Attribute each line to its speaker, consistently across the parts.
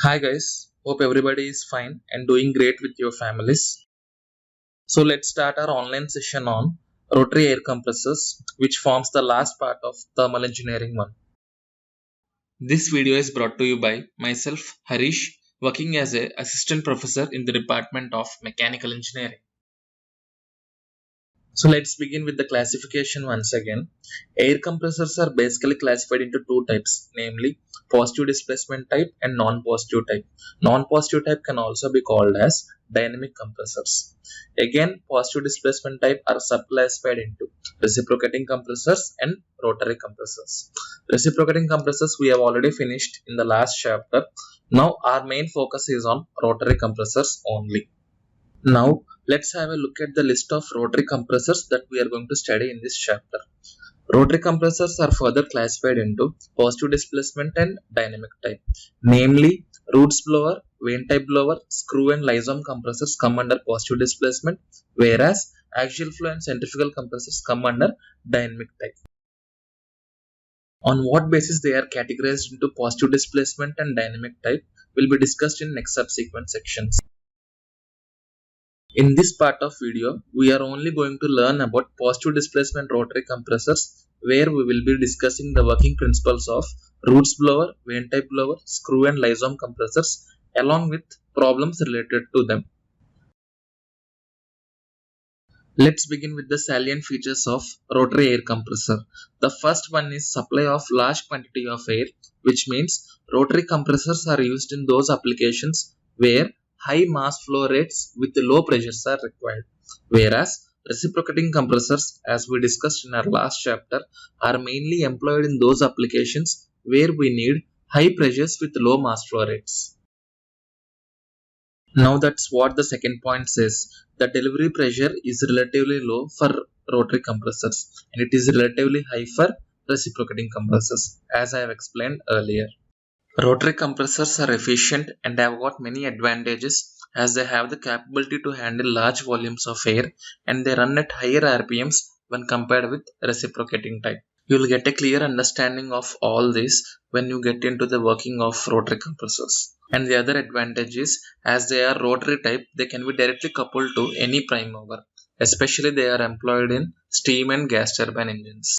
Speaker 1: Hi guys, hope everybody is fine and doing great with your families. So let's start our online session on rotary air compressors, which forms the last part of thermal engineering 1. This video is brought to you by myself, Harish, working as a assistant professor in the Department of Mechanical Engineering. So let's begin with the classification once again. Air compressors are basically classified into two types, namely positive displacement type and non-positive type. Non-positive type can also be called as dynamic compressors. Again, positive displacement type are subclassified into reciprocating compressors and rotary compressors. Reciprocating compressors we have already finished in the last chapter. Now our main focus is on rotary compressors only. Now, let's have a look at the list of rotary compressors that we are going to study in this chapter. Rotary compressors are further classified into positive displacement and dynamic type. Namely, Roots blower, vane type blower, screw and Lysholm compressors come under positive displacement, whereas axial flow and centrifugal compressors come under dynamic type. On what basis they are categorized into positive displacement and dynamic type will be discussed in next subsequent sections. In this part of video, we are only going to learn about positive displacement rotary compressors, where we will be discussing the working principles of Roots blower, vane type blower, screw and Lysholm compressors along with problems related to them. Let's begin with the salient features of rotary air compressor. The first one is supply of large quantity of air, which means rotary compressors are used in those applications where high mass flow rates with low pressures are required. Whereas reciprocating compressors, as we discussed in our last chapter, are mainly employed in those applications where we need high pressures with low mass flow rates. Now that's what the second point says. The delivery pressure is relatively low for rotary compressors and it is relatively high for reciprocating compressors, as I have explained earlier. Rotary compressors are efficient and have got many advantages as they have the capability to handle large volumes of air and they run at higher RPMs when compared with reciprocating type. You will get a clear understanding of all this when you get into the working of rotary compressors. And the other advantage is, as they are rotary type, they can be directly coupled to any prime mover. Especially they are employed in steam and gas turbine engines.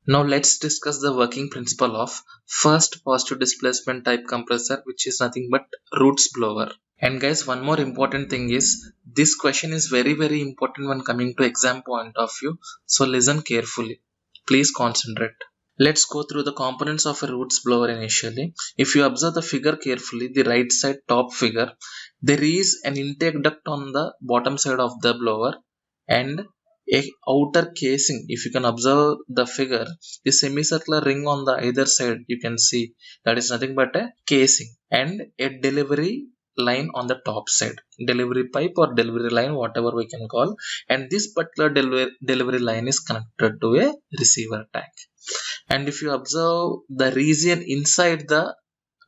Speaker 1: Now let's discuss the working principle of first positive displacement type compressor, which is nothing but Roots blower. And guys, one more important thing is this question is very important when coming to exam point of view. So listen carefully. Please concentrate. Let's go through the components of a Roots blower initially. If you observe the figure carefully, the right side top figure, there is an intake duct on the bottom side of the blower and a outer casing. If you can observe the figure, the semicircular ring on the either side, you can see that is nothing but a casing and a delivery line on the top side, delivery pipe or delivery line, whatever we can call, and this particular delivery line is connected to a receiver tank. And if you observe the region inside the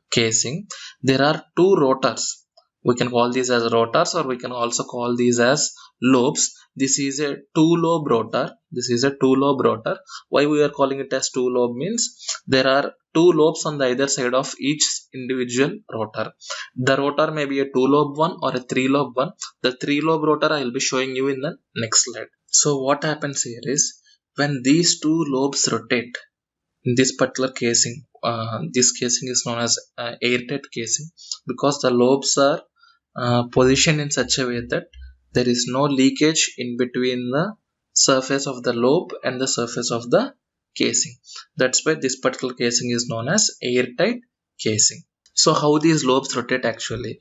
Speaker 1: casing, there are two rotors. We can call these as rotors or we can also call these as lobes. This is a two lobe rotor. This is a two lobe rotor. Why we are calling it as two lobe means there are two lobes on the either side of each individual rotor. The rotor may be a two lobe one or a three lobe one. The three lobe rotor I will be showing you in the next slide. So what happens here is when these two lobes rotate, in this particular casing, this casing is known as airtight casing because the lobes are positioned in such a way that there is no leakage in between the surface of the lobe and the surface of the casing. That's why this particular casing is known as airtight casing. So how these lobes rotate actually?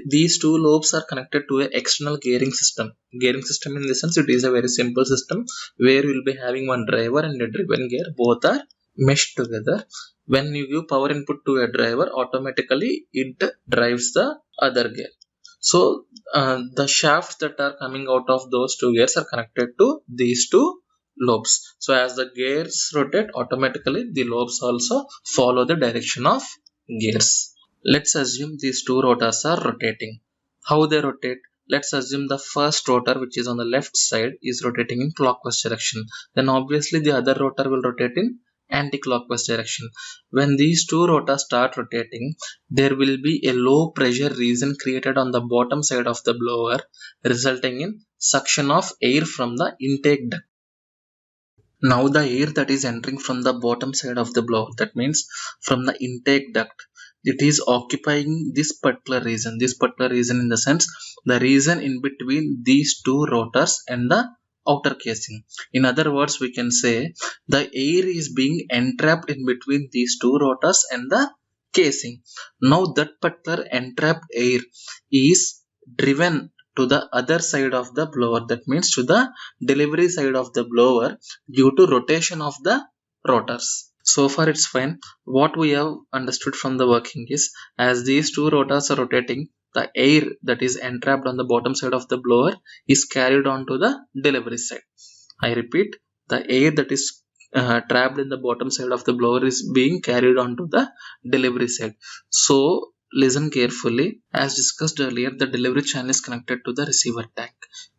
Speaker 1: These two lobes are connected to an external gearing system. Gearing system in the sense it is a very simple system where we will be having one driver and a driven gear. Both are meshed together. When you give power input to a driver, automatically it drives the other gear. So the shafts that are coming out of those two gears are connected to these two lobes. So as the gears rotate, automatically the lobes also follow the direction of gears. Let's assume these two rotors are rotating. How they rotate? Let's assume the first rotor, which is on the left side, is rotating in clockwise direction. Then obviously the other rotor will rotate in anti-clockwise direction. When these two rotors start rotating, there will be a low pressure region created on the bottom side of the blower, resulting in suction of air from the intake duct. Now the air that is entering from the bottom side of the blower, that means from the intake duct, it is occupying this particular region. This particular region in the sense the region in between these two rotors and the outer casing. In other words, we can say the air is being entrapped in between these two rotors and the casing. Now that particular entrapped air is driven to the other side of the blower, that means to the delivery side of the blower, due to rotation of the rotors. So far it's fine. What we have understood from the working is, as these two rotors are rotating, the air that is entrapped on the bottom side of the blower is carried on to the delivery side. I repeat, the air that is trapped in the bottom side of the blower is being carried on to the delivery side. So listen carefully. As discussed earlier, the delivery channel is connected to the receiver tank.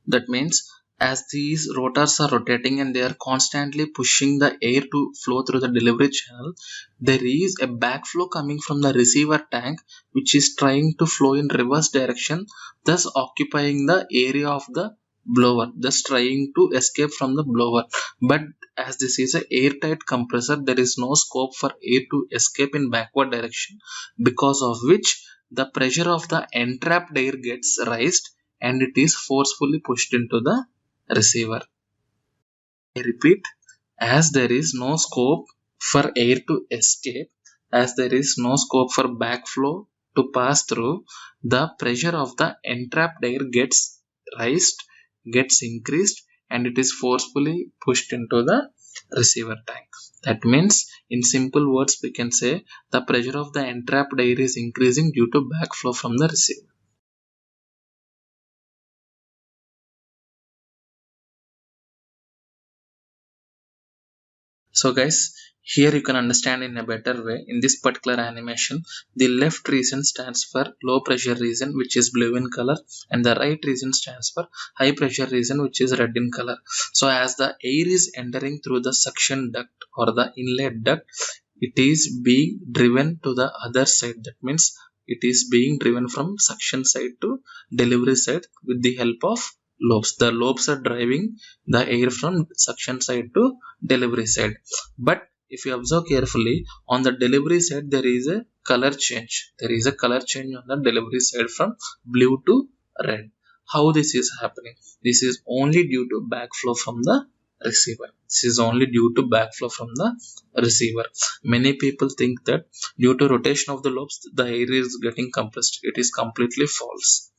Speaker 1: That means as these rotors are rotating and they are constantly pushing the air to flow through the delivery channel, there is a backflow coming from the receiver tank which is trying to flow in reverse direction, thus occupying the area of the blower, thus trying to escape from the blower. But as this is an airtight compressor, there is no scope for air to escape in backward direction, because of which the pressure of the entrapped air gets raised and it is forcefully pushed into the receiver. I repeat, as there is no scope for air to escape, as there is no scope for backflow to pass through, the pressure of the entrapped air gets raised, gets increased, and it is forcefully pushed into the receiver tank. That means, in simple words, we can say the pressure of the entrapped air is increasing due to backflow from the receiver. So guys, here you can understand in a better way. In this particular animation, the left region stands for low pressure region, which is blue in color, and the right region stands for high pressure region, which is red in color. So as the air is entering through the suction duct or the inlet duct, it is being driven to the other side. That means it is being driven from suction side to delivery side with the help of lobes. The lobes are driving the air from suction side to delivery side. But if you observe carefully, on the delivery side there is a color change. There is a color change on the delivery side from blue to red. How this is happening? This is only due to backflow from the receiver. This is only due to backflow from the receiver. Many people think that due to rotation of the lobes, the air is getting compressed. It is completely false.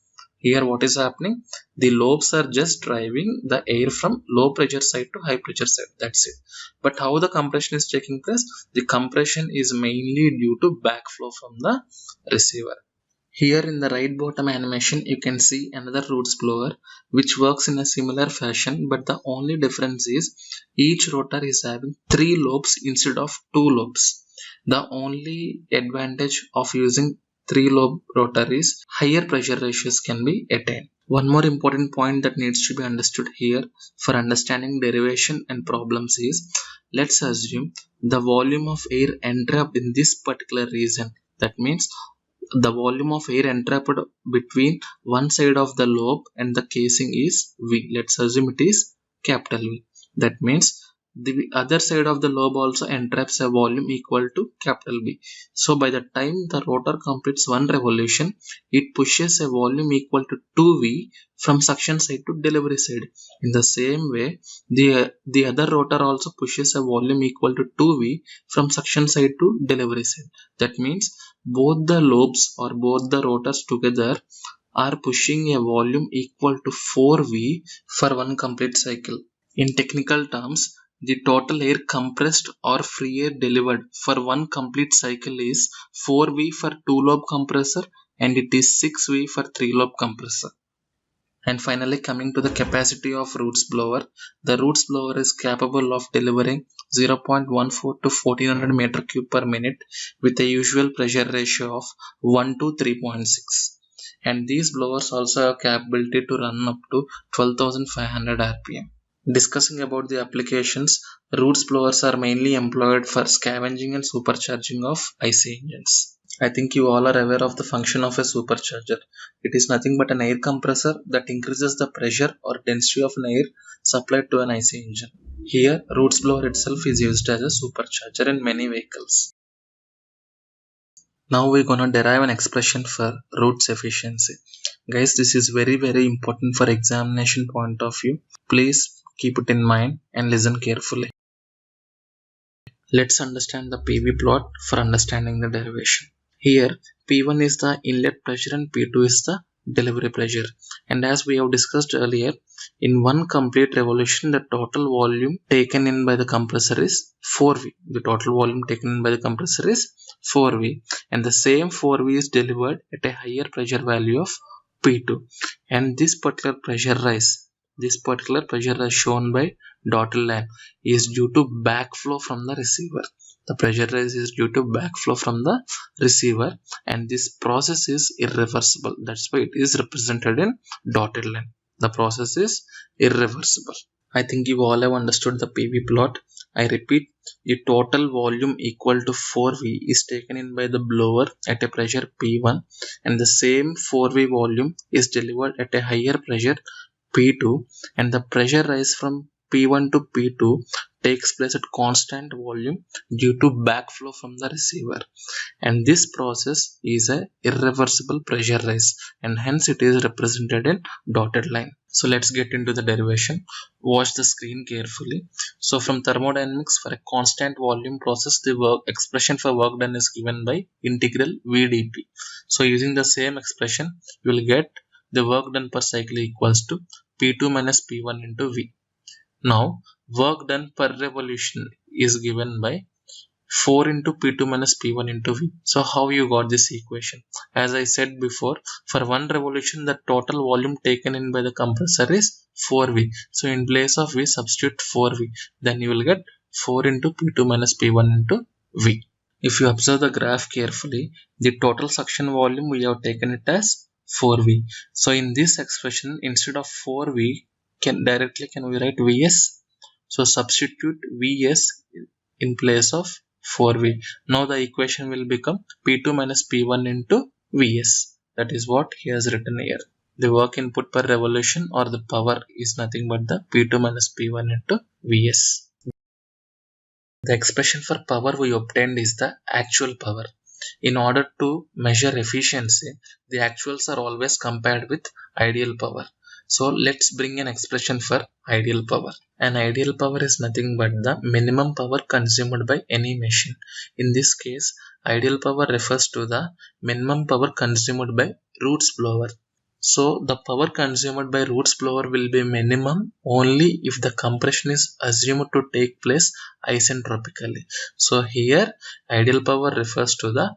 Speaker 1: Here what is happening? The lobes are just driving the air from low pressure side to high pressure side. That's it. But how the compression is taking place? The compression is mainly due to backflow from the receiver. Here in the right bottom animation, you can see another roots blower which works in a similar fashion, but the only difference is each rotor is having 3 lobes instead of 2 lobes. The only advantage of using 3-lobe rotor is higher pressure ratios can be attained. One more important point that needs to be understood here for understanding derivation and problems is, let's assume the volume of air entrapped in this particular region. That means the volume of air entrapped between one side of the lobe and the casing is V. Let's assume it is capital V. That means the other side of the lobe also entraps a volume equal to capital B. So by the time the rotor completes one revolution, it pushes a volume equal to 2V from suction side to delivery side. In the same way, the other rotor also pushes a volume equal to 2V from suction side to delivery side. That means both the lobes or both the rotors together are pushing a volume equal to 4V for one complete cycle. In technical terms, the total air compressed or free air delivered for one complete cycle is 4V for 2-lobe compressor and it is 6V for 3-lobe compressor. And finally, coming to the capacity of roots blower, the roots blower is capable of delivering 0.14 to 1400 meter cube per minute with a usual pressure ratio of 1 to 3.6. And these blowers also have capability to run up to 12,500 rpm. Discussing about the applications, Roots blowers are mainly employed for scavenging and supercharging of IC engines. I think you all are aware of the function of a supercharger. It is nothing but an air compressor that increases the pressure or density of an air supplied to an IC engine. Here, Roots blower itself is used as a supercharger in many vehicles. Now we're gonna derive an expression for Roots efficiency. Guys, this is very important for examination point of view. Please keep it in mind and listen carefully. Let's understand the PV plot for understanding the derivation. Here, P1 is the inlet pressure and P2 is the delivery pressure. And as we have discussed earlier, in one complete revolution, the total volume taken in by the compressor is 4V. The total volume taken in by the compressor is 4V. And the same 4V is delivered at a higher pressure value of P2. And this particular pressure rise shown by dotted line is due to backflow from the receiver. The pressure rise is due to backflow from the receiver, and this process is irreversible. That's why it is represented in dotted line. The process is irreversible. I think you all have understood the PV plot. I repeat, the total volume equal to 4V is taken in by the blower at a pressure P1, and the same 4V volume is delivered at a higher pressure P2, and the pressure rise from P1 to P2 takes place at constant volume due to backflow from the receiver, and this process is a irreversible pressure rise, and hence it is represented in dotted line. So let's get into the derivation. Watch the screen carefully. So from thermodynamics, for a constant volume process, the work expression for work done is given by integral VdP. So using the same expression, you will get the work done per cycle equals to P2 minus P1 into V. Now, work done per revolution is given by 4 into P2 minus P1 into V. So, how you got this equation? As I said before, for one revolution, the total volume taken in by the compressor is 4V. So, in place of V, substitute 4V. Then you will get 4 into P2 minus P1 into V. If you observe the graph carefully, the total suction volume we have taken it as 4V. So in this expression, instead of 4V, can we write Vs? So substitute Vs in place of 4V. Now the equation will become P2 minus P1 into Vs. That is what he has written here. The work input per revolution or the power is nothing but the P2 minus P1 into Vs. The expression for power we obtained is the actual power. In order to measure efficiency, the actuals are always compared with ideal power. So let's bring an expression for ideal power. An ideal power is nothing but the minimum power consumed by any machine. In this case, ideal power refers to the minimum power consumed by Roots blower. So the power consumed by Roots blower will be minimum only if the compression is assumed to take place isentropically. So here ideal power refers to the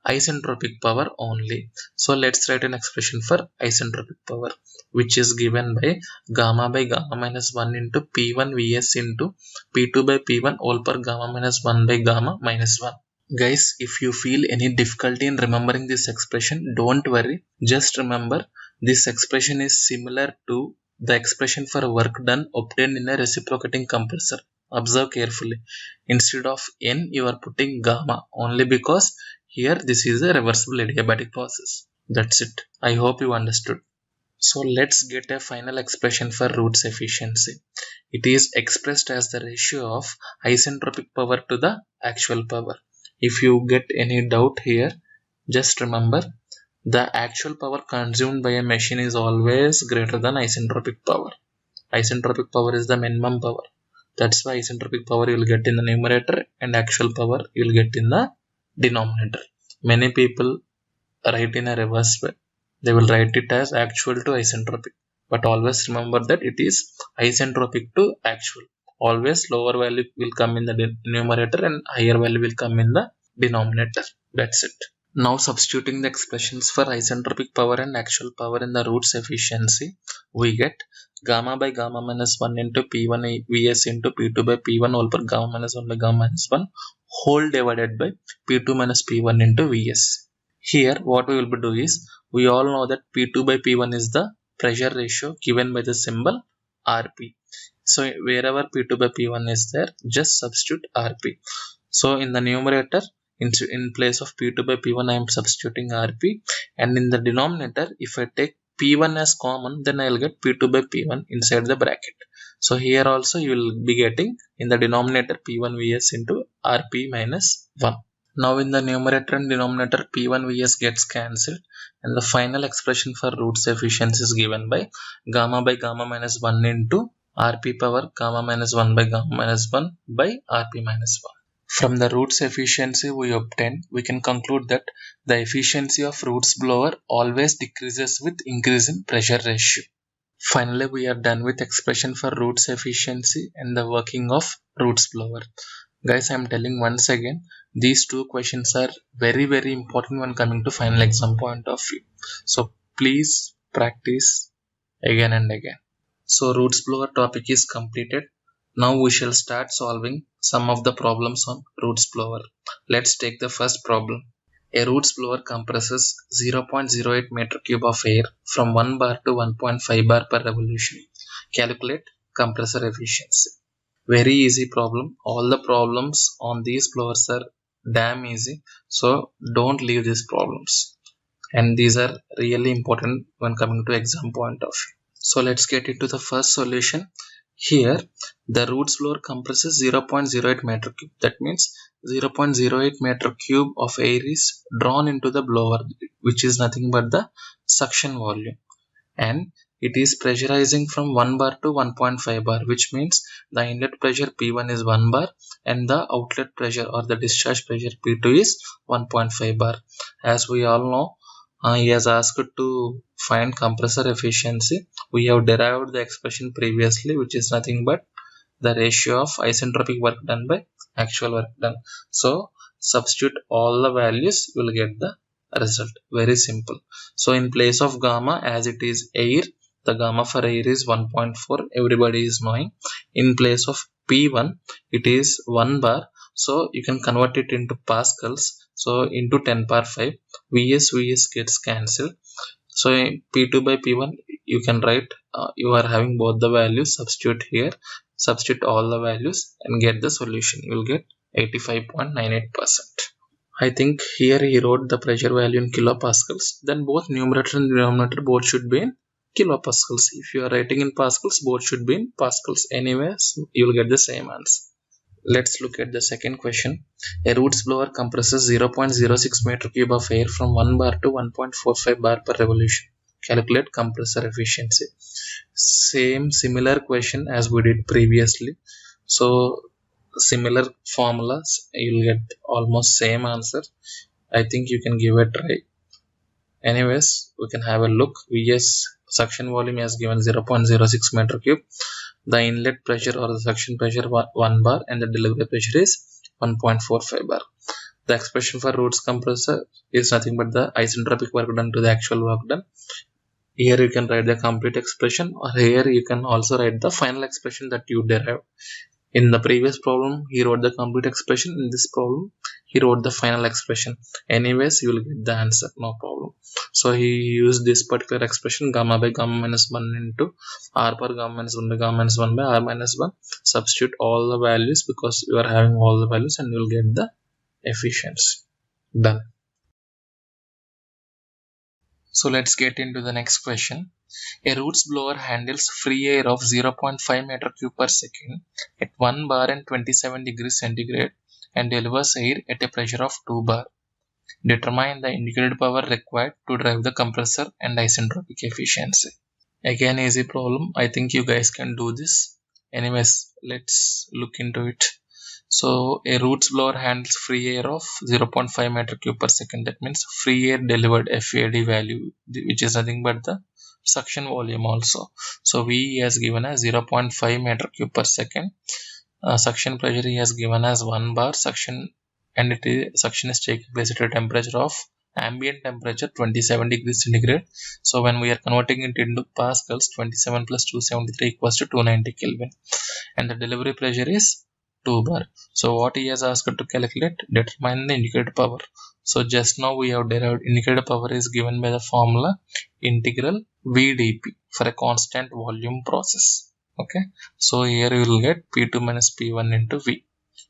Speaker 1: isentropic power only. So let's write an expression for isentropic power, which is given by gamma by gamma minus 1 into P1 Vs into P2 by P1 all per gamma minus 1 by gamma minus 1. Guys, if you feel any difficulty in remembering this expression, don't worry. Just remember, this expression is similar to the expression for work done obtained in a reciprocating compressor. Observe carefully. Instead of N, you are putting gamma only because here this is a reversible adiabatic process. That's it. I hope you understood. So let's get a final expression for Roots efficiency. It is expressed as the ratio of isentropic power to the actual power. If you get any doubt here, just remember the actual power consumed by a machine is always greater than isentropic power. Isentropic power is the minimum power. That's why isentropic power you will get in the numerator and actual power you will get in the denominator. Many people write in a reverse way. They will write it as actual to isentropic. But always remember that it is isentropic to actual. Always lower value will come in the numerator and higher value will come in the denominator. That's it. Now substituting the expressions for isentropic power and actual power in the Roots efficiency, we get gamma by gamma minus 1 into P1 Vs into P2 by P1 all per gamma minus 1 by gamma minus 1 whole divided by P2 minus P1 into Vs. Here what we will be doing is, we all know that P2 by P1 is the pressure ratio given by the symbol Rp. So wherever P2 by P1 is there, just substitute Rp. So in the numerator, in place of P2 by P1, I am substituting Rp, and in the denominator, if I take P1 as common, then I will get P2 by P1 inside the bracket. So here also you will be getting in the denominator P1 Vs into Rp minus 1. Now in the numerator and denominator, P1 Vs gets cancelled, and the final expression for roots efficiency is given by gamma minus 1 into Rp power gamma minus 1 by gamma minus 1 by Rp minus 1. From the roots efficiency we obtained, we can conclude that the efficiency of roots blower always decreases with increase in pressure ratio. Finally, we are done with expression for roots efficiency and the working of roots blower. Guys, I am telling once again, these two questions are very important when coming to final exam point of view. So please practice again and again. So roots blower topic is completed. Now we shall start solving some of the problems on roots blower. Let's take the first problem. A roots blower compresses 0.08 meter cube of air from 1 bar to 1.5 bar per revolution. Calculate compressor efficiency. Very easy problem. All the problems on these blowers are damn easy. So don't leave these problems. And these are really important when coming to exam point of view. So let's get into the first solution. Here the roots blower compresses 0.08 meter cube. That means 0.08 meter cube of air is drawn into the blower, which is nothing but the suction volume, and it is pressurizing from 1 bar to 1.5 bar, which means the inlet pressure P1 is 1 bar and the outlet pressure or the discharge pressure P2 is 1.5 bar. As we all know, he has asked to find compressor efficiency. We have derived the expression previously, which is nothing but the ratio of isentropic work done by actual work done. So substitute all the values, you will get the result. Very simple. So in place of gamma, as it is air, the gamma for air is 1.4. Everybody is knowing. In place of P1, it is 1 bar. So you can convert it into pascals. So into 10 power 5, Vs gets cancelled. So P2 by P1, you can write, you are having both the values, substitute here, substitute all the values and get the solution. You will get 85.98%. I think here he wrote the pressure value in kilopascals. Then both numerator and denominator both should be in kilopascals. If you are writing in pascals, both should be in pascals. Anyways, you will get the same answer. Let's look at the second question. A roots blower compresses 0.06 meter cube of air from 1 bar to 1.45 bar per revolution. Calculate compressor efficiency. Similar question as we did previously. So similar formulas, you'll get almost same answer. I think you can give a try. Anyways, we can have a look. Vs suction volume is given 0.06 meter cube. The inlet pressure or the suction pressure 1 bar and the delivery pressure is 1.45 bar. The expression for roots compressor is nothing but the isentropic work done to the actual work done. Here you can write the complete expression, or here you can also write the final expression that you derived. In the previous problem, he wrote the complete expression. In this problem, he wrote the final expression. Anyways, you will get the answer, no problem. So he used this particular expression, gamma by gamma minus 1 into R per gamma minus 1 by gamma minus 1 by R minus 1. Substitute all the values because you are having all the values and you will get the efficiency. Done. So let's get into the next question. A roots blower handles free air of 0.5 meter cube per second at 1 bar and 27 degrees centigrade and delivers air at a pressure of 2 bar. Determine the indicated power required to drive the compressor and isentropic efficiency. Again, easy problem. I think you guys can do this. Anyways, let's look into it. So a roots blower handles free air of 0.5 meter cube per second. That means free air delivered FAD value, which is nothing but the suction volume also. So V has given as 0.5 meter cube per second. Suction pressure he has given as 1 bar suction, and suction is taking place at a temperature of ambient temperature 27 degrees centigrade. So when we are converting it into pascals, 27 plus 273 equals to 290 Kelvin, and the delivery pressure is 2 bar. So what he has asked to calculate, determine the indicated power. So just now we have derived indicated power is given by the formula integral VdP for a constant volume process. Okay, so here you will get P2 minus P1 into V.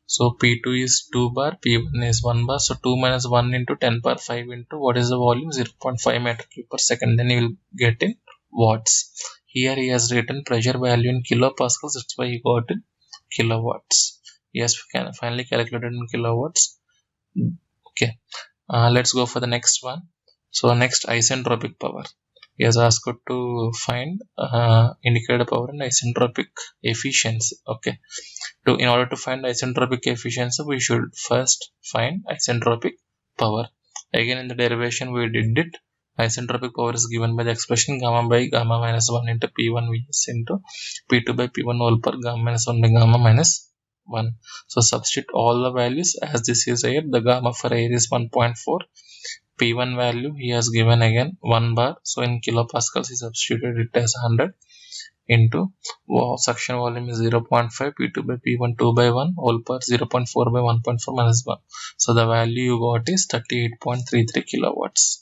Speaker 1: So P2 is 2 bar, P1 is 1 bar. So 2 minus 1 into 10 power 5 into what is the volume? 0.5 meter cube per second. Then you will get in watts. Here he has written pressure value in kilopascals. That's why he got in kilowatts. Yes, we can finally calculate it in kilowatts. Okay, let's go for the next one. So next, isentropic power. He has asked to find indicator power and isentropic efficiency. Okay, in order to find isentropic efficiency, we should first find isentropic power. Again, in the derivation we did it. Isentropic power is given by the expression gamma by gamma minus 1 into P1 Vs into P2 by P1 whole per gamma minus 1 by gamma minus 1. So substitute all the values as this is air. The gamma for air is 1.4. P1 value he has given again 1 bar. So in kilopascals he substituted it as 100 into suction volume is 0.5, P2 by P1 2 by 1 whole per 0.4 by 1.4 minus 1. So the value you got is 38.33 kilowatts.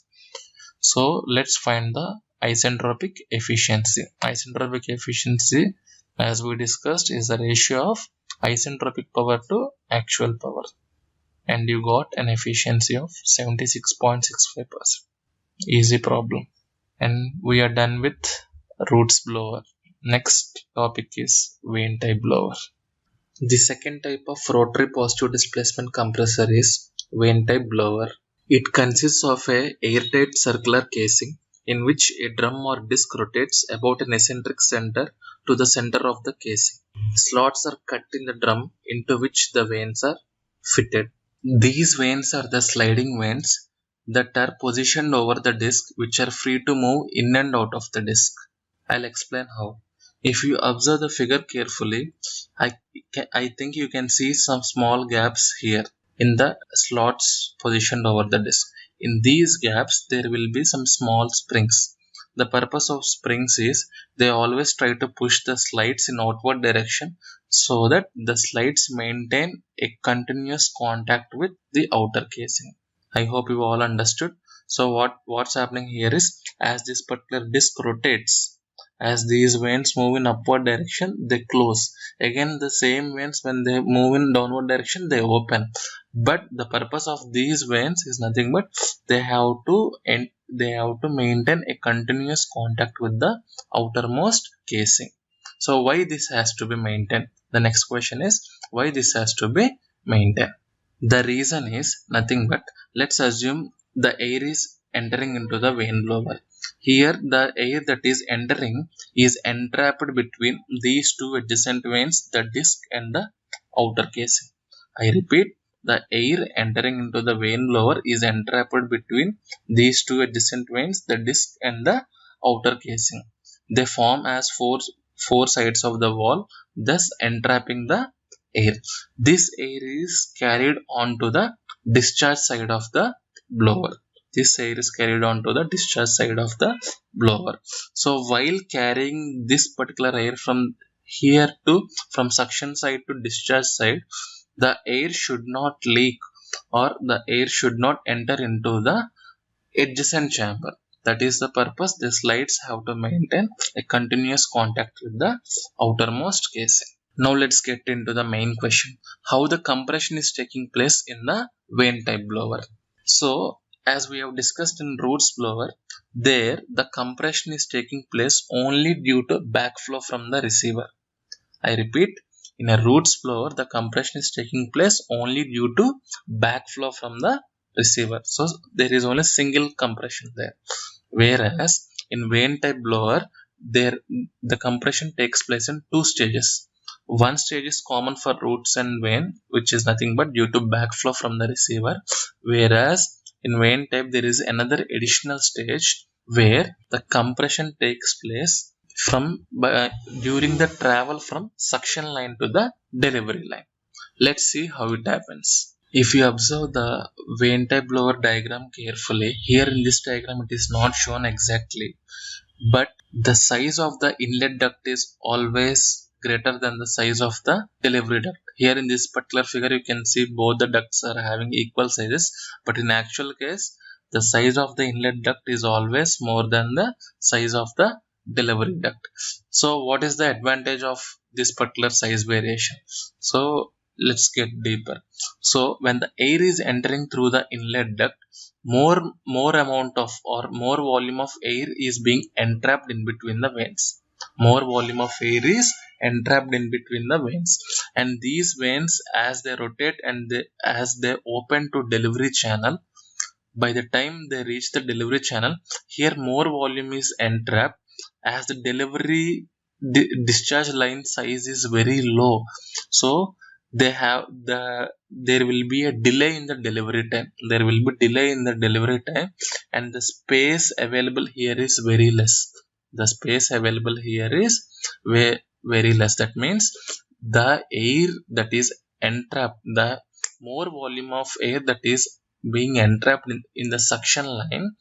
Speaker 1: So let's find the isentropic efficiency. Isentropic efficiency, as we discussed, is the ratio of isentropic power to actual power, and you got an efficiency of 76.65%. Easy problem. And we are done with Roots blower. Next topic is vane type blower. The second type of rotary positive displacement compressor is vane type blower. It consists of a airtight circular casing in which a drum or disc rotates about an eccentric center to the center of the casing. Slots are cut in the drum into which the vanes are fitted. These vanes are the sliding vanes that are positioned over the disc, which are free to move in and out of the disc. I'll explain how. If you observe the figure carefully, I think you can see some small gaps here in the slots positioned over the disc. In these gaps, there will be some small springs. The purpose of springs is they always try to push the slides in outward direction so that the slides maintain a continuous contact with the outer casing. I hope you all understood. So what's happening here is, as this particular disc rotates, as these vanes move in upward direction, they close. Again, the same vanes, when they move in downward direction, they open. But the purpose of these vanes is nothing but they have to maintain a continuous contact with the outermost casing. So why this has to be maintained? The next question is, why this has to be maintained? The reason is nothing but, let's assume the air is entering into the vane blower. Here the air that is entering is entrapped between these two adjacent vanes, the disc and the outer casing. I repeat, the air entering into the vane blower is entrapped between these two adjacent vanes, the disc and the outer casing. They form as four sides of the wall, thus entrapping the air. This air is carried onto the discharge side of the blower. This air is carried on to the discharge side of the blower. So while carrying this particular air from suction side to discharge side, the air should not leak or the air should not enter into the adjacent chamber. That is the purpose. The slides have to maintain a continuous contact with the outermost casing. Now let's get into the main question. How the compression is taking place in the vane type blower. So as we have discussed in Roots blower, there the compression is taking place only due to backflow from the receiver. I repeat, in a Roots blower, the compression is taking place only due to backflow from the receiver. So there is only single compression there. Whereas in vane type blower, the compression takes place in two stages. One stage is common for Roots and vane, which is nothing but due to backflow from the receiver. Whereas in vane type, there is another additional stage where the compression takes place during the travel from suction line to the delivery line. Let's see how it happens. If you observe the vane type blower diagram carefully, here in this diagram it is not shown exactly, but the size of the inlet duct is always greater than the size of the delivery duct. Here in this particular figure you can see both the ducts are having equal sizes, but in actual case the size of the inlet duct is always more than the size of the delivery duct. So what is the advantage of this particular size variation? So let's get deeper. So when the air is entering through the inlet duct, more amount of or more volume of air is being entrapped in between the veins. More volume of air is entrapped in between the veins, and these veins, as they rotate and as they open to delivery channel, by the time they reach the delivery channel, here more volume is entrapped, as the delivery discharge line size is very low. So there will be a delay in the delivery time. There will be delay in the delivery time, and the space available here is very less. The space available here is very less. That means the air that is entrapped, the more volume of air that is being entrapped in the suction line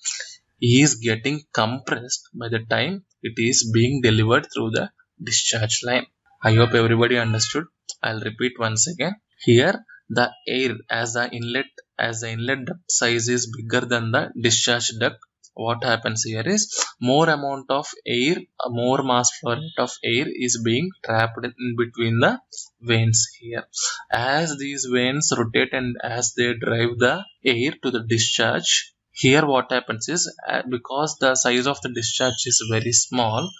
Speaker 1: is getting compressed by the time it is being delivered through the discharge line. I hope everybody understood. I'll repeat once again. Here the air as the inlet duct size is bigger than the discharge duct, what happens here is more amount of air, more mass flow rate of air is being trapped in between the veins here. As these veins rotate and as they drive the air to the discharge, here what happens is because the size of the discharge is very small,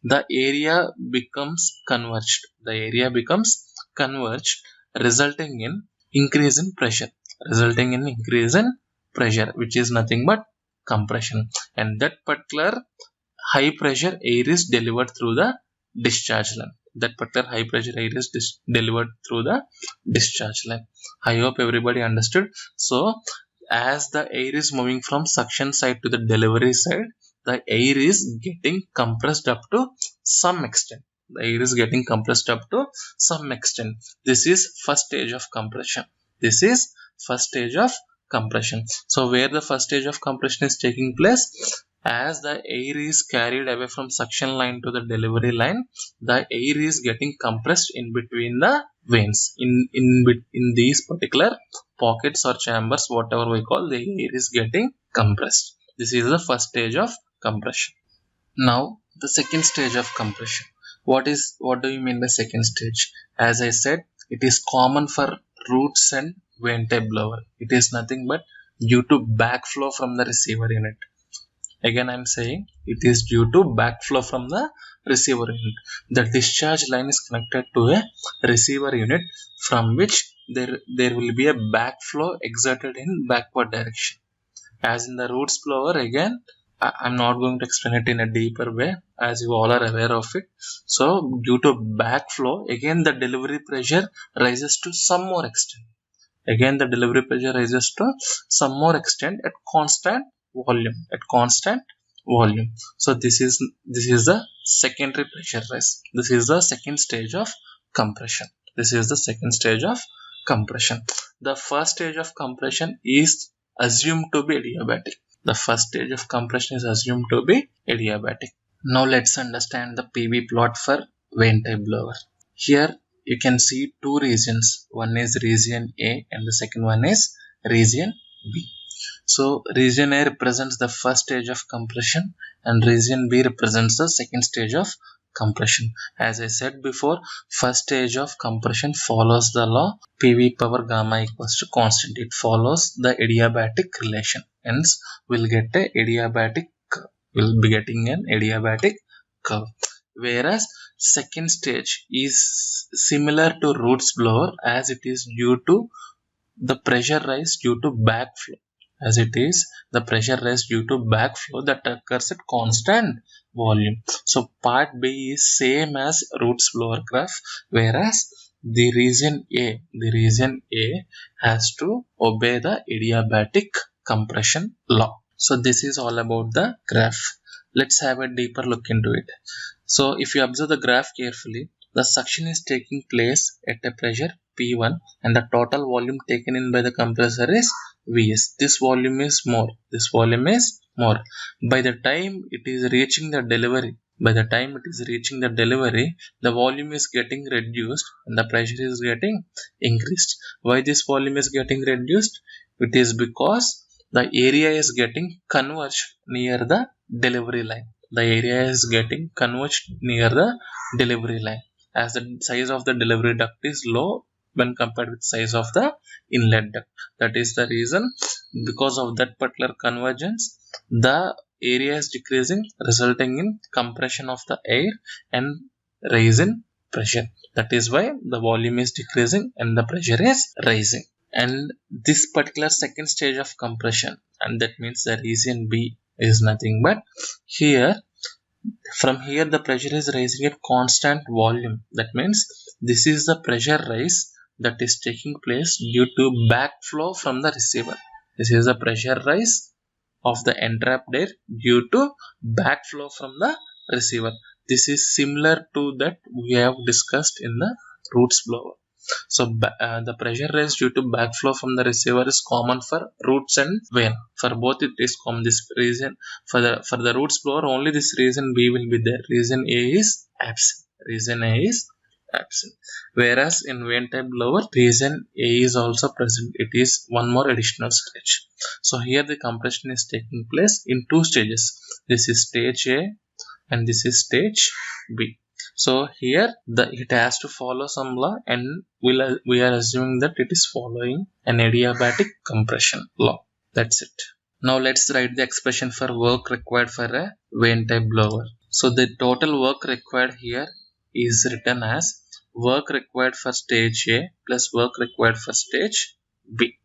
Speaker 1: the area becomes converged. The area becomes converged, resulting in increase in pressure, which is nothing but compression. And that particular high pressure air is delivered through the discharge line. That particular high pressure air is delivered through the discharge line. I hope everybody understood. So as the air is moving from suction side to the delivery side, the air is getting compressed up to some extent. The air is getting compressed up to some extent. This is first stage of compression. So where the first stage of compression is taking place, as the air is carried away from suction line to the delivery line, the air is getting compressed in between the veins. In these particular pockets or chambers, whatever we call, the air is getting compressed. This is the first stage of compression. Now the second stage of compression. What do you mean by second stage? As I said, it is common for roots and vane type blower. It is nothing but due to backflow from the receiver unit. Again I am saying, it is due to backflow from the receiver unit. The discharge line is connected to a receiver unit from which there will be a backflow exerted in backward direction. As in the roots blower, again I'm not going to explain it in a deeper way, as you all are aware of it. So due to backflow, again the delivery pressure rises to some more extent. At constant volume. So this is the secondary pressure rise. This is the second stage of compression. The first stage of compression is assumed to be adiabatic. Now let's understand the PV plot for vane type blower. Here you can see two regions. One is region A and the second one is region B. So region A represents the first stage of compression and region B represents the second stage of compression. As I said before, first stage of compression follows the law PV power gamma equals to constant. It follows the adiabatic relation. Hence we'll be getting an adiabatic curve. Whereas second stage is similar to roots blower, as it is due to the pressure rise due to backflow. That occurs at constant volume. So part B is same as roots blower graph, whereas the region A has to obey the adiabatic compression law. So this is all about the graph. Let's have a deeper look into it. So if you observe the graph carefully, the suction is taking place at a pressure P1 and the total volume taken in by the compressor is Vs. This volume is more. By the time it is reaching the delivery, the volume is getting reduced and the pressure is getting increased. Why this volume is getting reduced? It is because the area is getting converged near the delivery line. the area is getting converged near the delivery line, as the size of the delivery duct is low when compared with size of the inlet duct. That is the reason, because of that particular convergence, the area is decreasing, resulting in compression of the air and rise in pressure. That is why the volume is decreasing and the pressure is rising. And this particular second stage of compression, and that means the region B, is nothing but here, from here the pressure is rising at constant volume. That means this is the pressure rise that is taking place due to backflow from the receiver. This is the pressure rise of the entrapped air due to backflow from the receiver. This is similar to that we have discussed in the Roots blower. So the pressure rise due to backflow from the receiver is common for Roots and vane. For both it is common. This reason for the Roots blower only this reason B will be there. Reason A is absent. Reason A is absent. Whereas in vane type blower, reason A is also present. It is one more additional stage. So here the compression is taking place in two stages. This is stage A and this is stage B. So here it has to follow some law, and we are assuming that it is following an adiabatic compression law. That's it. Now let's write the expression for work required for a vane type blower. So the total work required here is written as work required for stage A plus work required for stage B.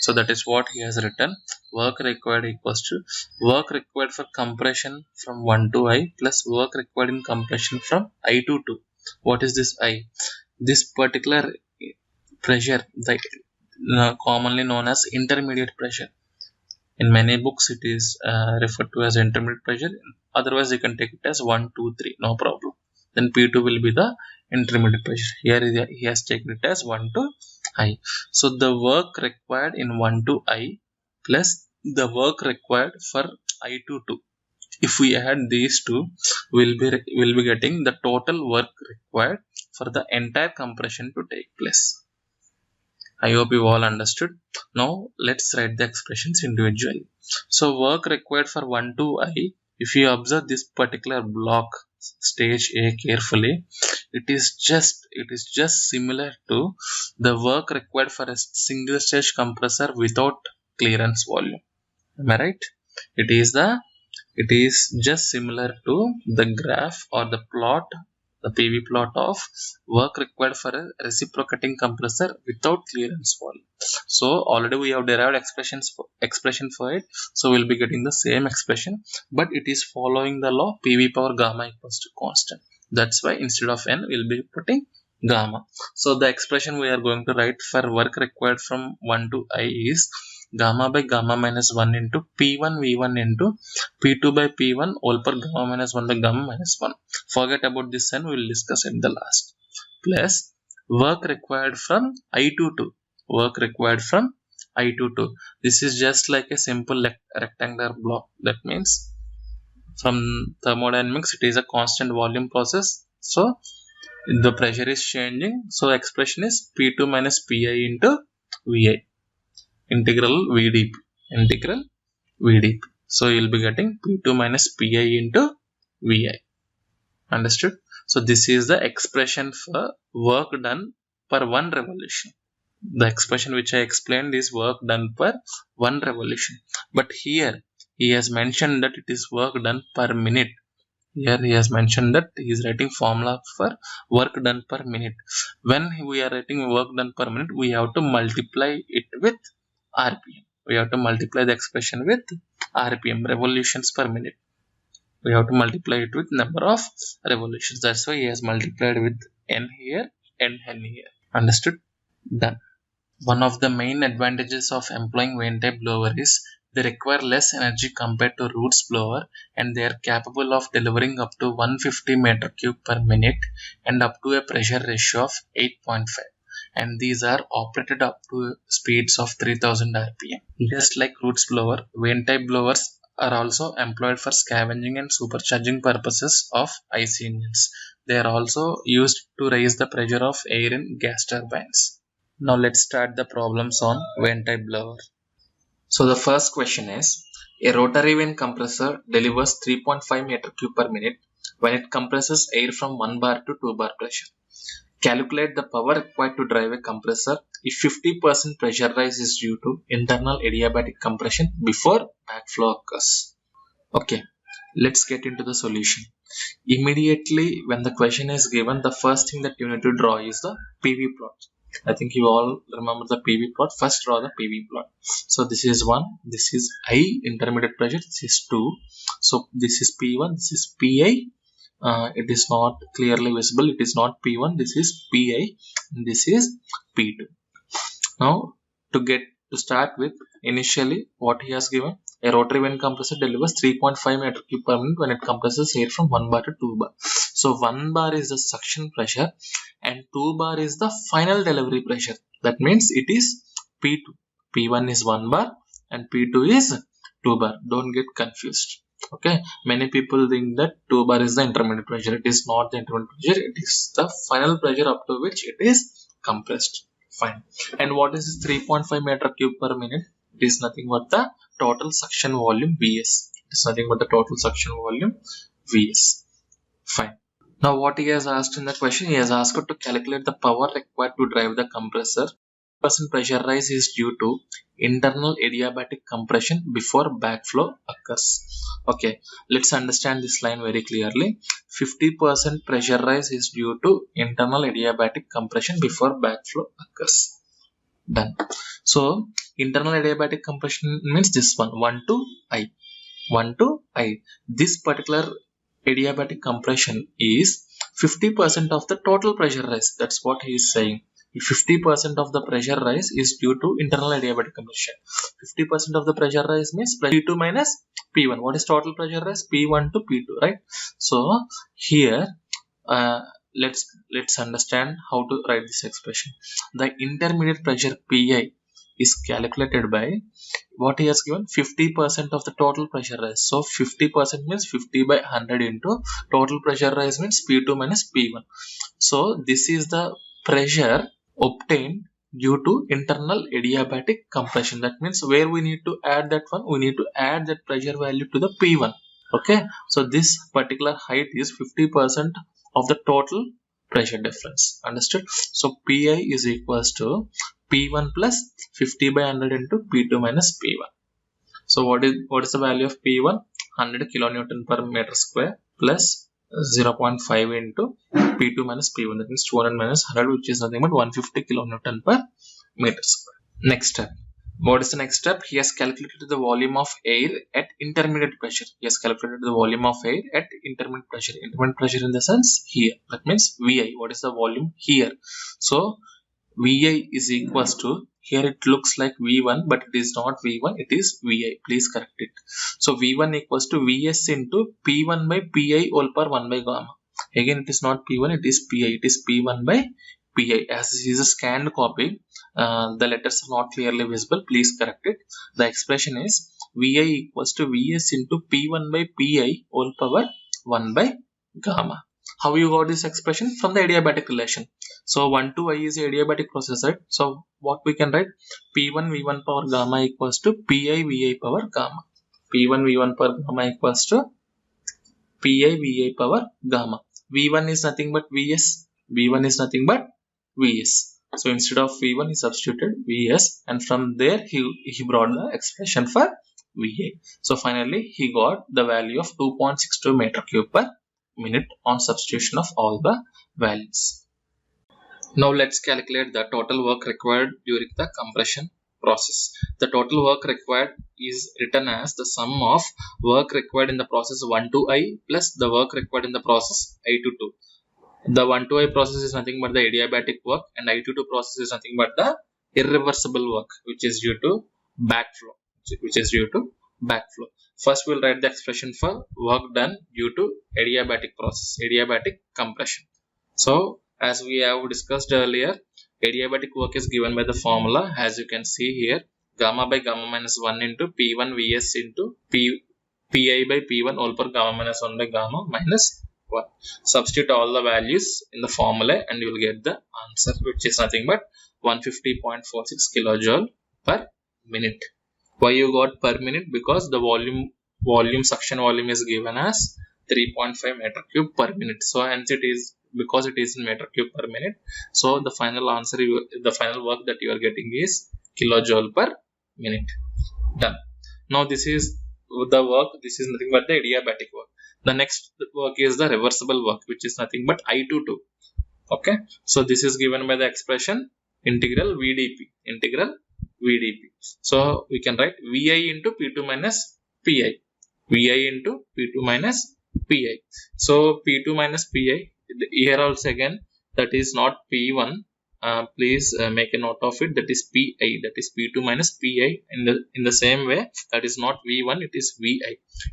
Speaker 1: So that is what he has written. Work required equals to work required for compression from 1 to I plus work required in compression from I to 2. What is this I? This particular pressure, commonly known as intermediate pressure. In many books it is referred to as intermediate pressure. Otherwise you can take it as 1, 2, 3, no problem. Then P2 will be the intermediate pressure. Here he has taken it as 1 to I. So the work required in 1 to I plus the work required for I to 2. If we add these two, we'll be getting the total work required for the entire compression to take place. I hope you all understood. Now let's write the expressions individually. So work required for 1 to I, if you observe this particular block stage A carefully, it is just similar to the work required for a single stage compressor without clearance volume. Am I right? It is just similar to the graph or the plot, the PV plot of work required for a reciprocating compressor without clearance volume. So already we have derived expression for it. So we'll be getting the same expression, but it is following the law PV power gamma equals to constant. That's why instead of n, we'll be putting gamma. So the expression we are going to write for work required from 1 to I is gamma by gamma minus 1 into P1 V1 into P2 by P1 all per gamma minus 1 by gamma minus 1. Forget about this and we will discuss at the last. Plus work required from I to 2. Work required from I to 2. This is just like a simple rectangular block. That means from thermodynamics it is a constant volume process. So the pressure is changing. So expression is P2 minus Pi into Vi. Integral VdP. So you will be getting P2 minus Pi into Vi. Understood? So this is the expression for work done per one revolution. The expression which I explained is work done per one revolution. But here he has mentioned that it is work done per minute. Here he has mentioned that he is writing formula for work done per minute. When we are writing work done per minute, we have to multiply it with RPM. We have to multiply the expression with RPM, revolutions per minute. We have to multiply it with number of revolutions. That's why he has multiplied with n here and n here. Understood? Done. One of the main advantages of employing vane type blower is they require less energy compared to Roots blower, and they are capable of delivering up to 150 meter cube per minute and up to a pressure ratio of 8.5. And these are operated up to speeds of 3000 rpm. Just like Roots blower, vane type blowers are also employed for scavenging and supercharging purposes of IC engines. They are also used to raise the pressure of air in gas turbines. Now let's start the problems on vane type blower. So the first question is, A rotary vane compressor delivers 3.5 meter cube per minute when it compresses air from 1 bar to 2 bar pressure. Calculate the power required to drive a compressor if 50% pressure rise is due to internal adiabatic compression before backflow occurs. Okay, let's get into the solution. Immediately when the question is given, the first thing that you need to draw is the PV plot. I think you all remember the PV plot. First draw the PV plot. So this is 1, this is I intermediate pressure, this is 2. So this is P1, this is PI. It is not clearly visible, it is not P1, this is PI, and this is P2. Now to start with, initially what he has given, a rotary vane compressor delivers 3.5 meter cube per minute when it compresses air from 1 bar to 2 bar. So 1 bar is the suction pressure and 2 bar is the final delivery pressure. That means it is P2. P1 is 1 bar and P2 is 2 bar. Don't get confused. Okay, many people think that 2 bar is the intermediate pressure. It is not the intermediate pressure, it is the final pressure up to which it is compressed. Fine. And what is 3.5 meter cube per minute? It is nothing but the total suction volume Vs. It is nothing but the total suction volume Vs. Fine. Now what he has asked in the question, he has asked to calculate the power required to drive the compressor. Pressure rise is due to internal adiabatic compression before backflow occurs. Okay, let's understand this line very clearly. 50% pressure rise is due to internal adiabatic compression before backflow occurs. Done. So internal adiabatic compression means this one, 1 to I. 1 to I. This particular adiabatic compression is 50% of the total pressure rise. That's what he is saying. 50% of the pressure rise is due to internal adiabatic compression. 50% of the pressure rise means P2 minus P1. What is total pressure rise? P1 to P2, right? So here let's understand how to write this expression. The intermediate pressure Pi is calculated by what he has given, 50% of the total pressure rise. So 50% means 50 by 100 into total pressure rise means P2 minus P1. So this is the pressure obtained due to internal adiabatic compression. That means where we need to add that one, we need to add that pressure value to the P1. Okay, so this particular height is 50% of the total pressure difference. Understood? So Pi is equals to P1 plus 50 by 100 into P2 minus P1. So what is the value of P1? 100 kilonewton per meter square plus 0.5 into P2 minus P1. That means 200 minus 100, which is nothing but 150 kilonewton per meter square. Next step. What is the next step? He has calculated the volume of air at intermediate pressure. He has calculated the volume of air at intermediate pressure. Intermediate pressure in the sense here. That means Vi. What is the volume here? So Vi is equals to, here it looks like V1, but it is not V1, it is Vi. Please correct it. So V1 equals to Vs into P1 by Pi all per 1 by gamma. Again, it is not P1, it is Pi. It is P1 by Pi. As this is a scanned copy, the letters are not clearly visible. Please correct it. The expression is Vi equals to Vs into P1 by Pi all power 1 by gamma. How you got this expression? From the adiabatic relation. So 1 to I is adiabatic process, right? So what we can write? P1 V1 power gamma equals to Pi Vi power gamma. P1 V1 power gamma equals to Pi Vi power gamma. V1 is nothing but Vs. V1 is nothing but Vs. So instead of V1 he substituted Vs, and from there he brought the expression for Va. So finally he got the value of 2.62 meter cube per minute on substitution of all the values. Now let's calculate the total work required during the compression process. The total work required is written as the sum of work required in the process 1 to I plus the work required in the process I to 2. The 1 to I process is nothing but the adiabatic work, and I to 2 process is nothing but the irreversible work, which is due to backflow. First we'll write the expression for work done due to adiabatic process, adiabatic compression. So as we have discussed earlier, adiabatic work is given by the formula as you can see here, gamma by gamma minus 1 into P1 Vs into Pi by P1 all per gamma minus 1 by gamma minus 1. Substitute all the values in the formula and you will get the answer, which is nothing but 150.46 kilojoule per minute. Why you got per minute? Because the suction volume is given as 3.5 meter cube per minute. So hence it is, because it is in meter cube per minute. So the final answer, the final work that you are getting is kilojoule per minute. Done. Now this is the work. This is nothing but the adiabatic work. The next work is the reversible work, which is nothing but I22. Okay. So this is given by the expression integral VdP. So we can write Vi into P2 minus Pi. Vi into P2 minus Pi. So P2 minus Pi, here also again, that is not P1. Please make a note of it. That is Pi. That is P2 minus Pi. In the same way, that is not V1. It is Vi.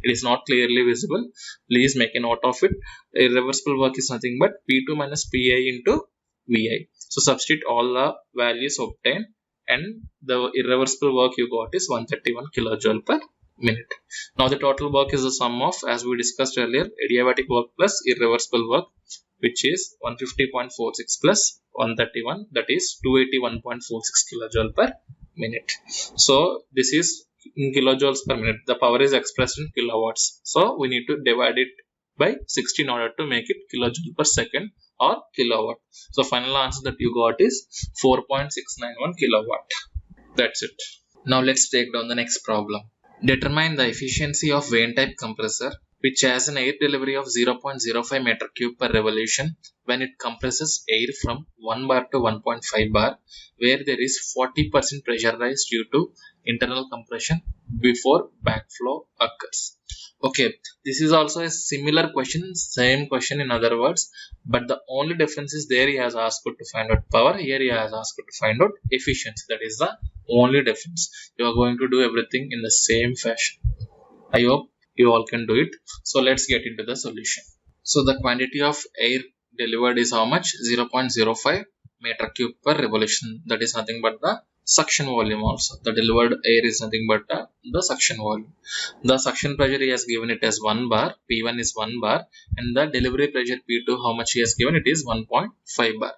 Speaker 1: It is not clearly visible. Please make a note of it. Irreversible work is nothing but P2 minus Pi into Vi. So substitute all the values obtained, and the irreversible work you got is 131 kilojoule per minute. Now the total work is the sum of, as we discussed earlier, adiabatic work plus irreversible work, which is 150.46 plus 131, that is 281.46 kilojoule per minute. So this is in kilojoules per minute. The power is expressed in kilowatts. So we need to divide it by 60 in order to make it kilojoule per second or kilowatt. So final answer that you got is 4.691 kilowatt. That's it. Now let's take down the next problem. Determine the efficiency of vane type compressor which has an air delivery of 0.05 meter cube per revolution when it compresses air from 1 bar to 1.5 bar, where there is 40% pressure rise due to internal compression before backflow occurs. Okay, this is also a similar question, same question in other words, but the only difference is there he has asked to find out power, here he has asked to find out efficiency. That is the only difference. You are going to do everything in the same fashion. I hope you all can do it. So let's get into the solution. So the quantity of air delivered is how much? 0.05 meter cube per revolution. That is nothing but the suction volume also. The delivered air is nothing but the suction volume. The suction pressure he has given it as 1 bar. P1 is 1 bar. And the delivery pressure P2, how much he has given it is 1.5 bar.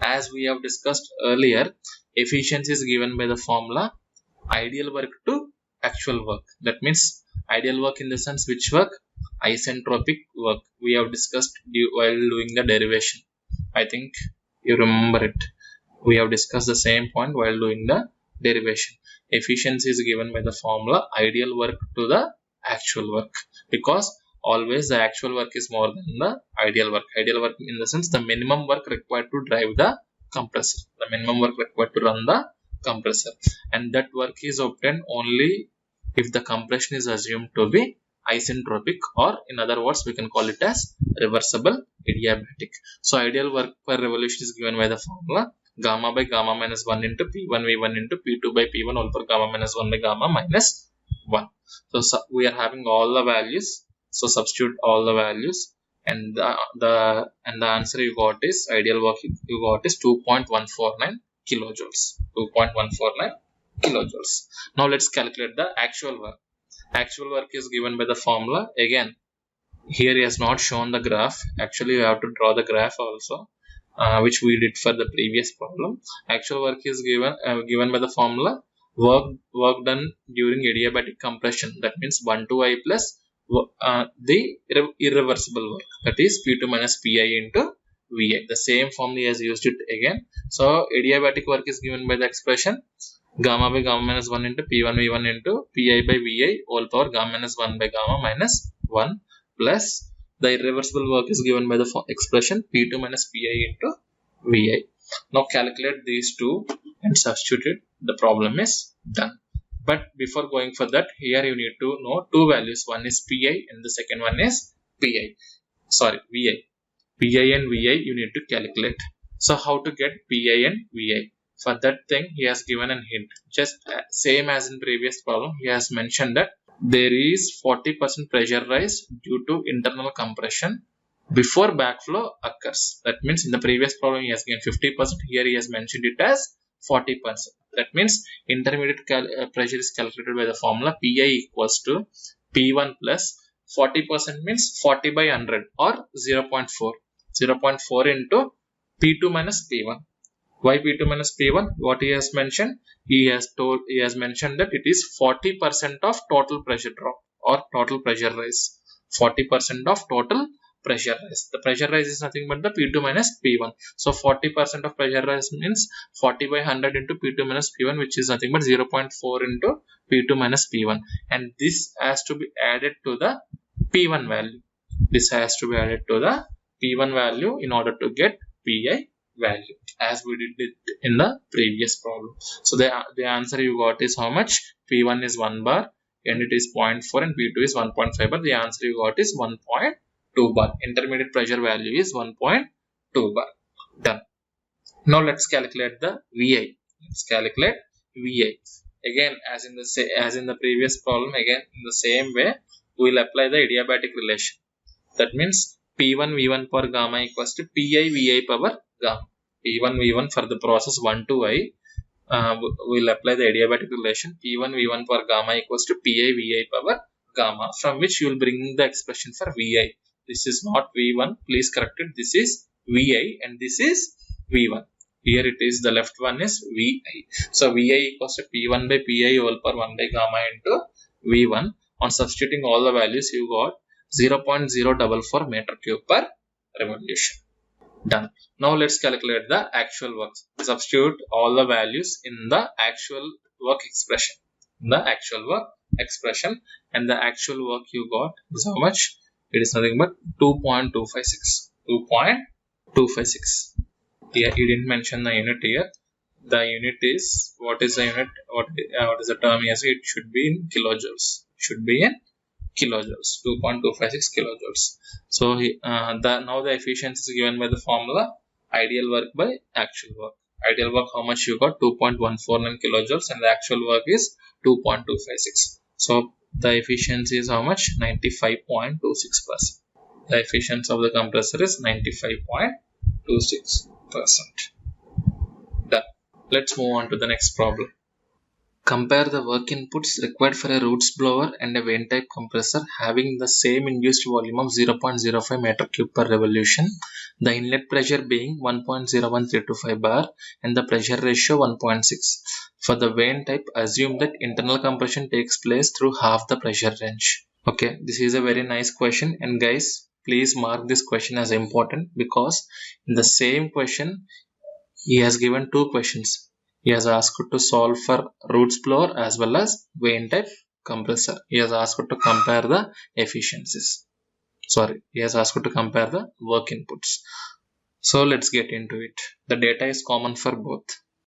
Speaker 1: As we have discussed earlier, efficiency is given by the formula ideal work to actual work. That means ideal work in the sense which work? Isentropic work. We have discussed while doing the derivation. I think you remember it. We have discussed the same point while doing the derivation. Efficiency is given by the formula ideal work to the actual work, because always the actual work is more than the ideal work. Ideal work in the sense the minimum work required to drive the compressor, the minimum work required to run the compressor, and that work is obtained only if the compression is assumed to be isentropic, or in other words we can call it as reversible adiabatic. So ideal work per revolution is given by the formula gamma by gamma minus 1 into P1 V1 into P2 by P1 all per gamma minus 1 by gamma minus 1. So we are having all the values. So substitute all the values, and the answer you got is ideal work you got is 2.149 kilojoules. 2.149 kilojoules. Now let's calculate the actual work. Actual work is given by the formula. Again, here he has not shown the graph. Actually, you have to draw the graph also, which we did for the previous problem. Actual work is given by the formula work done during adiabatic compression. That means 1 to I plus the irreversible work. That is P2 minus Pi into Vi. The same formula he has used it again. So adiabatic work is given by the expression gamma by gamma minus 1 into P1 V1 into Pi by Vi all power gamma minus 1 by gamma minus 1 plus the irreversible work is given by the expression P2 minus Pi into Vi. Now calculate these two and substitute it. The problem is done. But before going for that, here you need to know two values. One is Pi and the second one is Vi. Pi and Vi you need to calculate. So how to get Pi and Vi? For that thing he has given a hint. Just same as in previous problem, he has mentioned that there is 40% pressure rise due to internal compression before backflow occurs. That means in the previous problem he has given 50%. Here he has mentioned it as 40%. That means intermediate pressure is calculated by the formula Pi equals to P1 plus 40% means 40 by 100 or 0.4. 0.4 into P2 minus P1. Why P2 minus P1? What he has mentioned? He has mentioned that it is 40% of total pressure drop or total pressure rise. 40% of total pressure rise. The pressure rise is nothing but the P2 minus P1. So 40% of pressure rise means 40 by 100 into P2 minus P1, which is nothing but 0.4 into P2 minus P1. And this has to be added to the P1 value. This has to be added to the P1 value in order to get Pi value, as we did it in the previous problem. So the answer you got is how much? P1 is 1 bar and it is 0.4 and P2 is 1.5 bar. The answer you got is 1.2 bar. Intermediate pressure value is 1.2 bar. Done. Now let's calculate the Vi. Let's calculate Vi. Again, as in the previous problem, again in the same way, we will apply the adiabatic relation. That means P1 V1 per gamma equals to Pi Vi power gamma. P1 V1 for the process 1 to I. We will apply the adiabatic relation. P1 V1 per gamma equals to Pi Vi power gamma, from which you will bring the expression for Vi. This is not V1. Please correct it. This is Vi and this is V1. Here it is, the left one is Vi. So Vi equals to P1 by Pi whole per 1 by gamma into V1. On substituting all the values, you got 0.044 meter cube per revolution. Done. Now let's calculate the actual work. Substitute all the values in the actual work expression. And the actual work you got is how much? It is nothing but 2.256. 2.256. Here he didn't mention the unit here. The unit is, what is the unit? What is the term here? It should be in kilojoules. It should be in kilojoules. 2.256 kilojoules. So now the efficiency is given by the formula ideal work by actual work. Ideal work, how much you got? 2.149 kilojoules and the actual work is 2.256. So the efficiency is how much? 95.26%. The efficiency of the compressor is 95.26%. Done. Let's move on to the next problem. Compare the work inputs required for a Roots blower and a vane type compressor having the same induced volume of 0.05 meter cube per revolution, the inlet pressure being 1.01325 bar and the pressure ratio 1.6. For the vane type, assume that internal compression takes place through half the pressure range. Okay, this is a very nice question, and guys, please mark this question as important, because in the same question he has given two questions. He has asked to solve for Roots blower as well as vane type compressor. He has asked to compare the efficiencies. He has asked to compare the work inputs. So let's get into it. The data is common for both.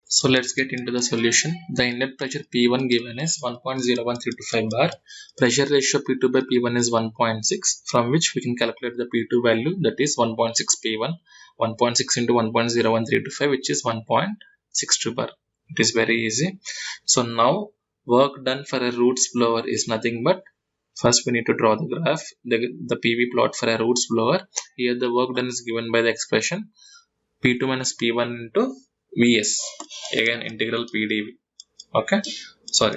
Speaker 1: So let's get into the solution. The inlet pressure P1 given is 1.01325 bar. Pressure ratio P2 by P1 is 1.6, from which we can calculate the P2 value, that is 1.6 P1. 1.6 into 1.01325, which is 1.62 bar. It is very easy. So now work done for a Roots blower is nothing but, first we need to draw the graph, the PV plot for a Roots blower. Here the work done is given by the expression P2 minus P1 into Vs, again integral PdV,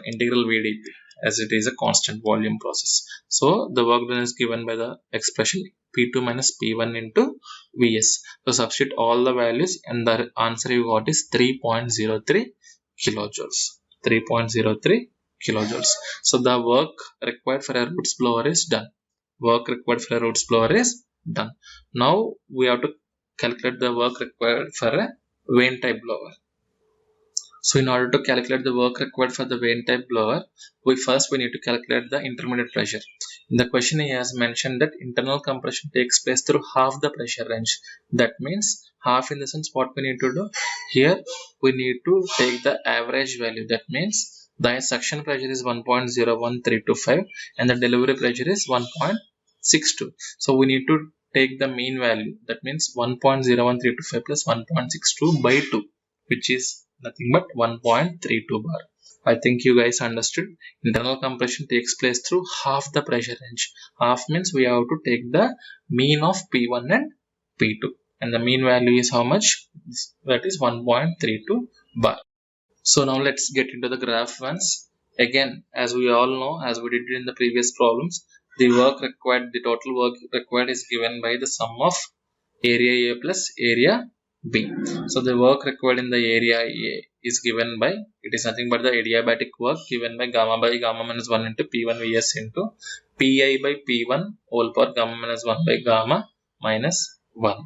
Speaker 1: integral VdP, as it is a constant volume process. So the work done is given by the expression P2 minus P1 into Vs. So substitute all the values and the answer you got is 3.03 kilojoules. 3.03 kilojoules. So the work required for a Roots blower is done. Now we have to calculate the work required for a vane type blower. So in order to calculate the work required for the vane type blower, we need to calculate the intermediate pressure. In the question he has mentioned that internal compression takes place through half the pressure range. That means half, in the sense what we need to do here, we need to take the average value. That means the suction pressure is 1.01325 and the delivery pressure is 1.62. So we need to take the mean value. That means 1.01325 plus 1.62 by 2, which is nothing but 1.32 bar. I think you guys understood. Internal compression takes place through half the pressure range. Half means we have to take the mean of P1 and P2. And the mean value is how much? That is 1.32 bar. So now let's get into the graph once. Again, as we all know, as we did in the previous problems, the total work required is given by the sum of area A plus area B. So the work required in the area A is given by, it is nothing but the adiabatic work given by gamma by gamma minus 1 into P1 Vs into Pi by P1 whole power gamma minus 1 by gamma minus 1.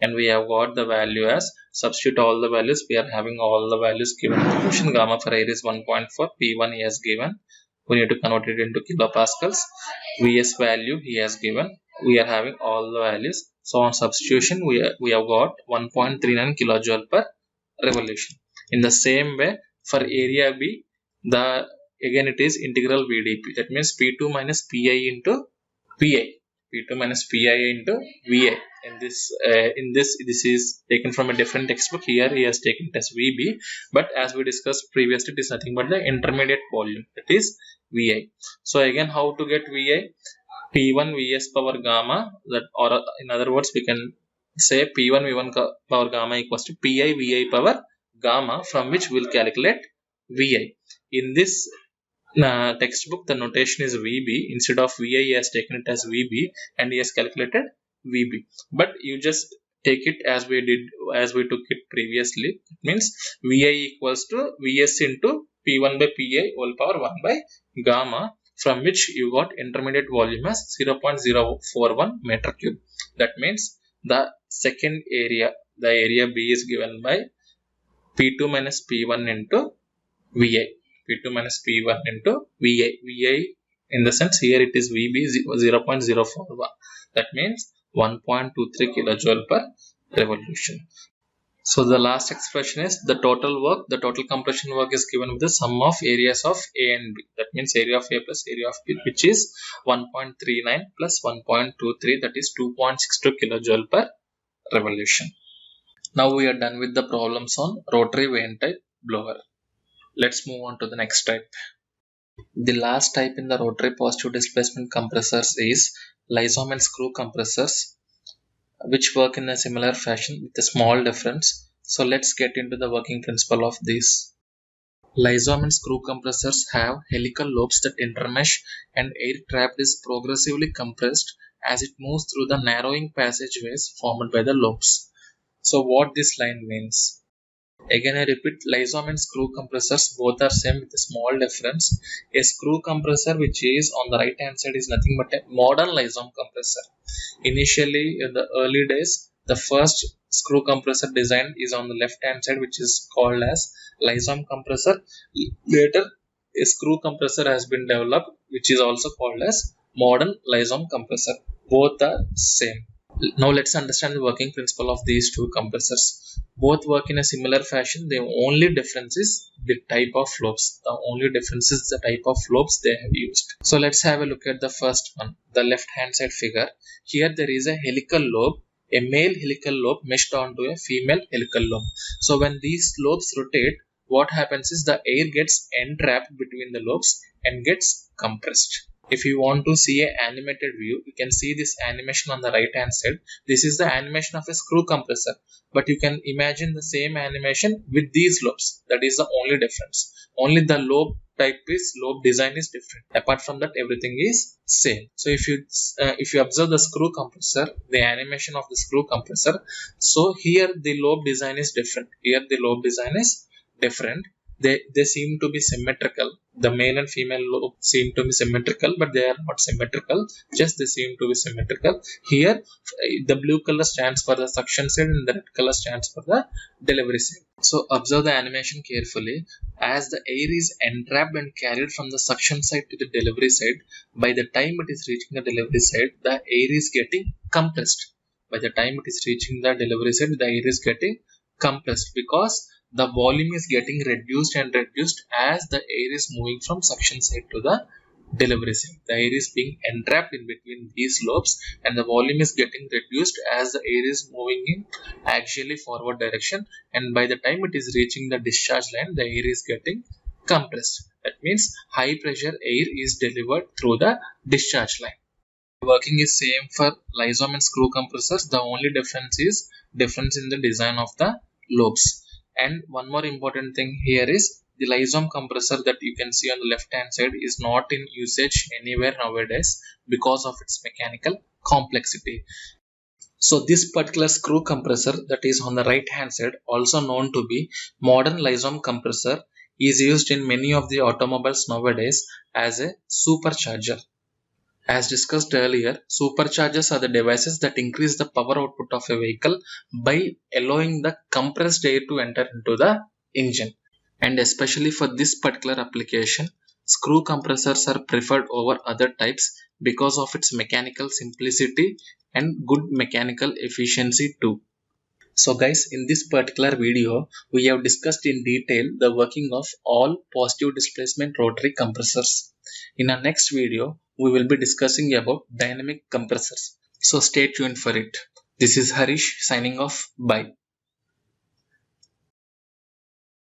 Speaker 1: And we have got the value as, substitute all the values, we are having all the values given in the question. Gamma for air is 1.4, P1 he has given, we need to convert it into kilopascals. Vs value he has given, we are having all the values. So on substitution, we have got 1.39 kilojoule per revolution. In the same way, for area B, the again it is integral VdP. That means P2 minus Pi into Va. P2 minus Pi into Va. This is taken from a different textbook. Here he has taken it as Vb, but as we discussed previously, it is nothing but the intermediate volume, that is Vi. So again, how to get Vi? P1 Vs power gamma, that, or in other words, we can say P1 V1 power gamma equals to Pi Vi power gamma, from which we will calculate Vi. In this textbook, the notation is Vb. Instead of Vi, he has taken it as Vb and he has calculated Vb. But you just take it as we took it previously. It means Vi equals to Vs into P1 by Pi whole power 1 by gamma, from which you got intermediate volume as 0.041 meter cube. That means the second area, the area B is given by P2 minus P1 into Vi. P2 minus P1 into Vi. Vi in the sense here it is Vb 0.041. That means 1.23 kilojoule per revolution. So the last expression is the total work. The total compression work is given with the sum of areas of A and B. That means area of A plus area of B, which is 1.39 plus 1.23, that is 2.62 kilojoule per revolution. Now we are done with the problems on rotary vane type blower. Let's move on to the next type. The last type in the rotary positive displacement compressors is Lysholm and screw compressors, which work in a similar fashion with a small difference. So let's get into the working principle of these. Lysholm and screw compressors have helical lobes that intermesh, and air trapped is progressively compressed as it moves through the narrowing passageways formed by the lobes. So what this line means? Again I repeat, Lysholm and screw compressors both are same with a small difference. A screw compressor which is on the right hand side is nothing but a modern Lysholm compressor. Initially in the early days, the first screw compressor design is on the left hand side, which is called as Lysholm compressor. Later a screw compressor has been developed, which is also called as modern Lysholm compressor. Both are same. Now let's understand the working principle of these two compressors. Both work in a similar fashion. The only difference is the type of lobes. The only difference is the type of lobes they have used. So let's have a look at the first one, the left hand side figure. Here there is a helical lobe, a male helical lobe meshed onto a female helical lobe. So when these lobes rotate, what happens is the air gets entrapped between the lobes and gets compressed. If you want to see an animated view, you can see this animation on the right hand side. This is the animation of a screw compressor, but you can imagine the same animation with these lobes. That is the only difference. Only the lobe design is different. Apart from that, everything is same. So if you observe the screw compressor, the animation of the screw compressor, so here the lobe design is different. Here the lobe design is different. They seem to be symmetrical. The male and female lobe seem to be symmetrical, but they are not symmetrical. Just they seem to be symmetrical. Here, the blue color stands for the suction side and the red color stands for the delivery side. So observe the animation carefully. As the air is entrapped and carried from the suction side to the delivery side, by the time it is reaching the delivery side, the air is getting compressed. By the time it is reaching the delivery side, the air is getting compressed because the volume is getting reduced and reduced as the air is moving from suction side to the delivery side. The air is being entrapped in between these lobes and the volume is getting reduced as the air is moving in axially forward direction, and by the time it is reaching the discharge line, the air is getting compressed. That means high pressure air is delivered through the discharge line. Working is same for Lysholm and screw compressors. The only difference is difference in the design of the lobes. And one more important thing here is the Lysholm compressor that you can see on the left hand side is not in usage anywhere nowadays because of its mechanical complexity. So this particular screw compressor that is on the right hand side, also known to be modern Lysome compressor, is used in many of the automobiles nowadays as a supercharger. As discussed earlier, superchargers are the devices that increase the power output of a vehicle by allowing the compressed air to enter into the engine. And especially for this particular application, screw compressors are preferred over other types because of its mechanical simplicity and good mechanical efficiency too. So guys, in this particular video, we have discussed in detail the working of all positive displacement rotary compressors. In our next video, we will be discussing about dynamic compressors. So stay tuned for it. This is Harish signing off. Bye.